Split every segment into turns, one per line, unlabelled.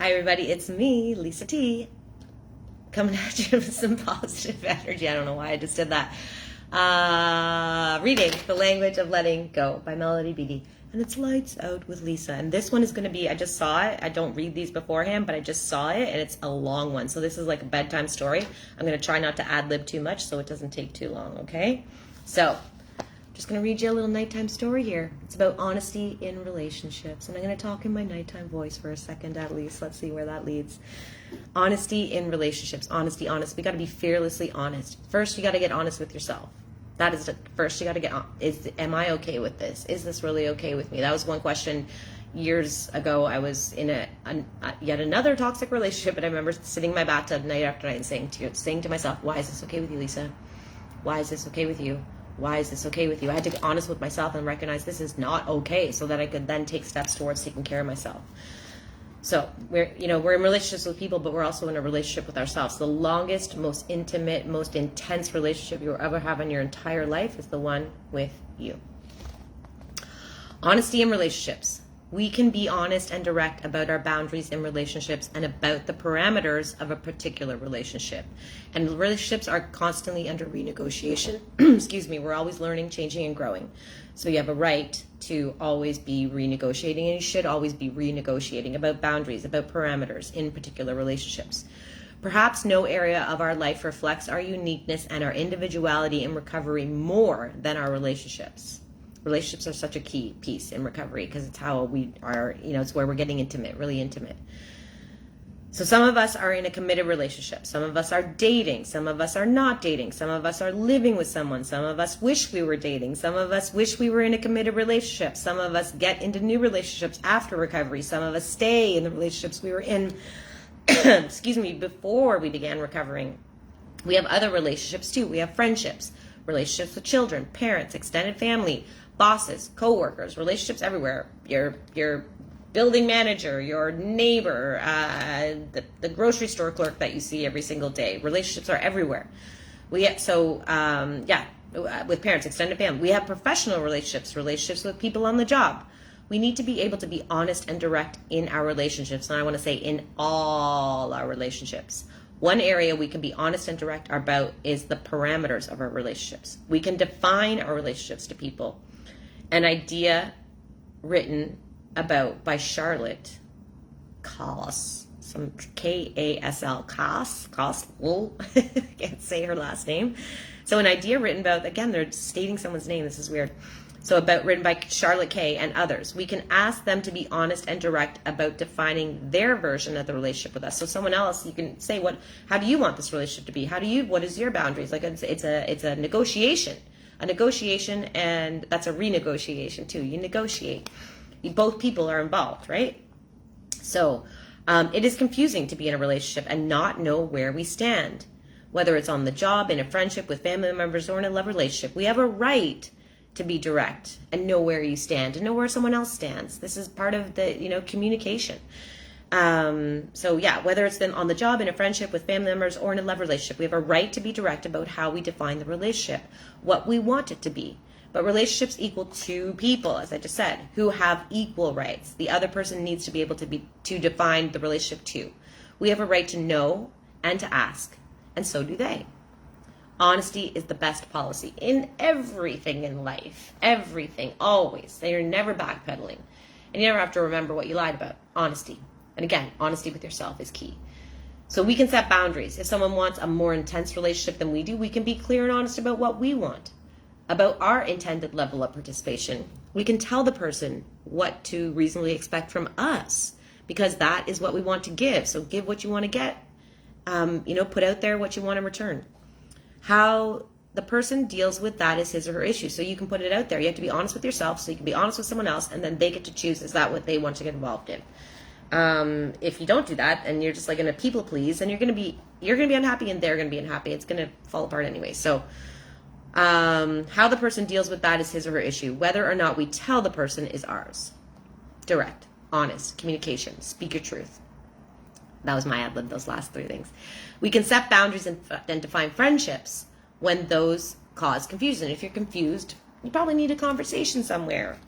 Hi everybody, it's me, Lisa T, coming at you with some positive energy. I don't know why I just did that. Reading The Language of Letting Go by Melody Beattie. And it's Lights Out with Lisa. And this one is going to be, I just saw it. I don't read these beforehand, but I just saw it and it's a long one. So this is like a bedtime story. I'm going to try not to ad-lib too much so it doesn't take too long, okay? So, just going to read you a little nighttime story here. It's about honesty in relationships. And I'm going to talk in my nighttime voice for a second at least. Let's see where that leads. Honesty in relationships. Honesty, honest. We got to be fearlessly honest. First, you got to get honest with yourself. That is the first. You got to get on. Am I okay with this? Is this really okay with me? That was one question years ago. I was in yet another toxic relationship, and I remember sitting in my bathtub night after night and saying to myself, why is this okay with you, Lisa? Why is this okay with you? Why is this okay with you? I had to get honest with myself and recognize this is not okay so that I could then take steps towards taking care of myself. So we're in relationships with people, but we're also in a relationship with ourselves. The longest, most intimate, most intense relationship you'll ever have in your entire life is the one with you. Honesty in relationships. We can be honest and direct about our boundaries in relationships and about the parameters of a particular relationship. And relationships are constantly under renegotiation. Excuse me, we're always learning, changing, and growing. So you have a right to always be renegotiating, and you should always be renegotiating about boundaries, about parameters in particular relationships. Perhaps no area of our life reflects our uniqueness and our individuality in recovery more than our relationships. Relationships are such a key piece in recovery because it's how we are, it's where we're getting intimate, really intimate. So some of us are in a committed relationship. Some of us are dating. Some of us are not dating. Some of us are living with someone. Some of us wish we were dating. Some of us wish we were in a committed relationship. Some of us get into new relationships after recovery. Some of us stay in the relationships we were in, before we began recovering. We have other relationships too. We have friendships, relationships with children, parents, extended family, bosses, co-workers, relationships everywhere. Your building manager, your neighbor, the grocery store clerk that you see every single day. Relationships are everywhere. With parents, extended family. We have professional relationships with people on the job. We need to be able to be honest and direct in our relationships. And I want to say in all our relationships. One area we can be honest and direct about is the parameters of our relationships. We can define our relationships to people. An idea written about by Charlotte Kass, some K-A-S-L, Kass, can't say her last name. So an idea written about, again, they're stating someone's name, this is weird. So written by Charlotte K. and others. We can ask them to be honest and direct about defining their version of the relationship with us. So someone else, you can say, how do you want this relationship to be? What is your boundaries? Like it's a negotiation. A negotiation, and that's a renegotiation too. You negotiate. Both people are involved, right? So it is confusing to be in a relationship and not know where we stand, whether it's on the job, in a friendship, with family members, or in a love relationship. We have a right to be direct and know where you stand and know where someone else stands. This is part of the communication. Whether it's then on the job, in a friendship, with family members, or in a love relationship, we have a right to be direct about how we define the relationship, what we want it to be. But relationships equal two people, as I just said, who have equal rights. The other person needs to be able to define the relationship too. We have a right to know and to ask, and so do they. Honesty is the best policy in everything in life. Everything, always. They are never backpedaling. And you never have to remember what you lied about. Honesty. And again, honesty with yourself is key. So we can set boundaries. If someone wants a more intense relationship than we do, we can be clear and honest about what we want, about our intended level of participation. We can tell the person what to reasonably expect from us, because that is what we want to give. So give what you want to get. Put out there what you want in return. How the person deals with that is his or her issue. So you can put it out there. You have to be honest with yourself so you can be honest with someone else, and then they get to choose, is that what they want to get involved in? If you don't do that and you're just like going to people please, then you're going to be unhappy and they're going to be unhappy. It's going to fall apart anyway. So how the person deals with that is his or her issue. Whether or not we tell the person is ours. Direct, honest, communication, speak your truth. That was my ad-lib, those last three things. We can set boundaries and define friendships when those cause confusion. If you're confused, you probably need a conversation somewhere.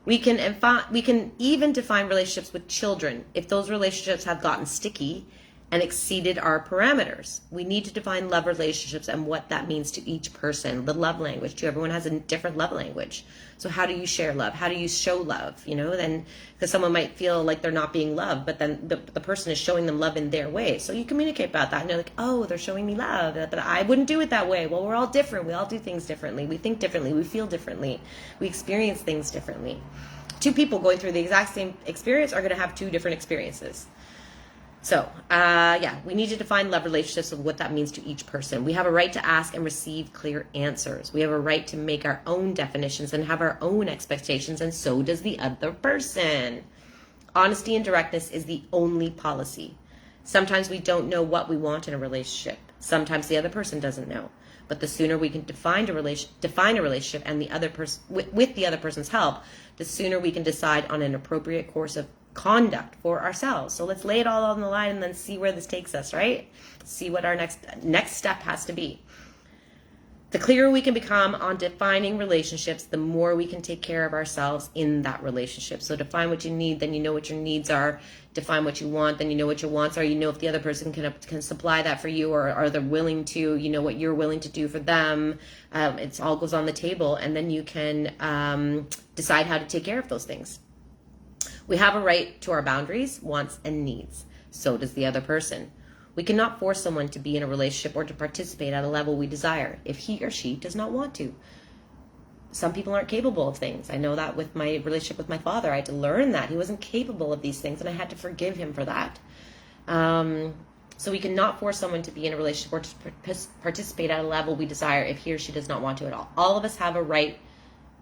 We can even define relationships with children if those relationships have gotten sticky and exceeded our parameters. We need to define love relationships and what that means to each person. The love language too. Everyone has a different love language. So how do you share love? How do you show love? Then because someone might feel like they're not being loved, but then the person is showing them love in their way. So you communicate about that and you're like, oh, they're showing me love, but I wouldn't do it that way. Well, we're all different. We all do things differently. We think differently. We feel differently. We experience things differently. Two people going through the exact same experience are going to have two different experiences. So, we need to define love relationships with what that means to each person. We have a right to ask and receive clear answers. We have a right to make our own definitions and have our own expectations, and so does the other person. Honesty and directness is the only policy. Sometimes we don't know what we want in a relationship. Sometimes the other person doesn't know. But the sooner we can define a relationship and the other person with the other person's help, the sooner we can decide on an appropriate course of conduct for ourselves. So let's lay it all on the line and then see where this takes us, right? See what our next step has to be. The clearer we can become on defining relationships, the more we can take care of ourselves in that relationship. So define what you need, then you know what your needs are. Define what you want, then you know what your wants are. You know if the other person can supply that for you, or are they willing to, you know what you're willing to do for them. It all goes on the table, and then you can decide how to take care of those things. We have a right to our boundaries, wants, and needs. So does the other person. We cannot force someone to be in a relationship or to participate at a level we desire if he or she does not want to. Some people aren't capable of things. I know that with my relationship with my father. I had to learn that. He wasn't capable of these things, and I had to forgive him for that. So we cannot force someone to be in a relationship or to participate at a level we desire if he or she does not want to at all. All of us have a right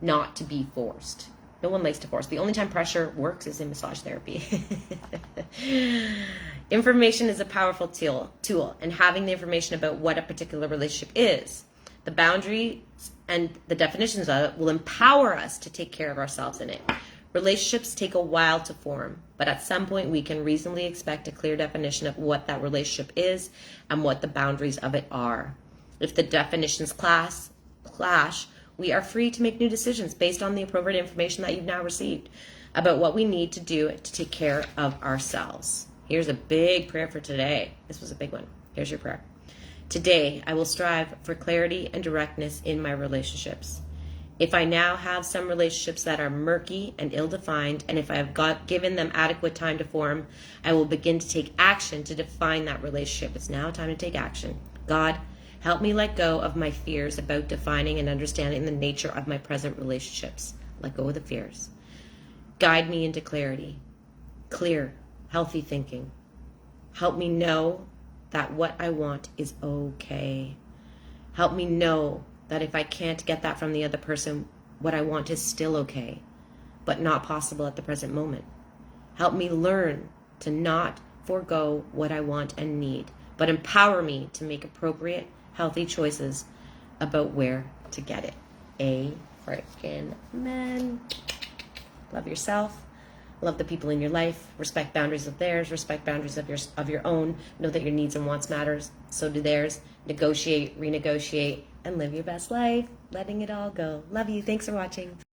not to be forced. No one likes to force. The only time pressure works is in massage therapy. Information is a powerful tool, and having the information about what a particular relationship is, the boundaries and the definitions of it will empower us to take care of ourselves in it. Relationships take a while to form, but at some point we can reasonably expect a clear definition of what that relationship is and what the boundaries of it are. If the definitions clash, we are free to make new decisions based on the appropriate information that you've now received about what we need to do to take care of ourselves. Here's a big prayer for today. This was a big one. Here's your prayer. Today, I will strive for clarity and directness in my relationships. If I now have some relationships that are murky and ill-defined, and if I have given them adequate time to form, I will begin to take action to define that relationship. It's now time to take action. God, help me let go of my fears about defining and understanding the nature of my present relationships. Let go of the fears. Guide me into clarity, clear, healthy thinking. Help me know that what I want is okay. Help me know that if I can't get that from the other person, what I want is still okay, but not possible at the present moment. Help me learn to not forego what I want and need, but empower me to make appropriate, healthy choices about where to get it. Amen. Love yourself. Love the people in your life. Respect boundaries of theirs. Respect boundaries of your own. Know that your needs and wants matters. So do theirs. Negotiate, renegotiate, and live your best life. Letting it all go. Love you. Thanks for watching.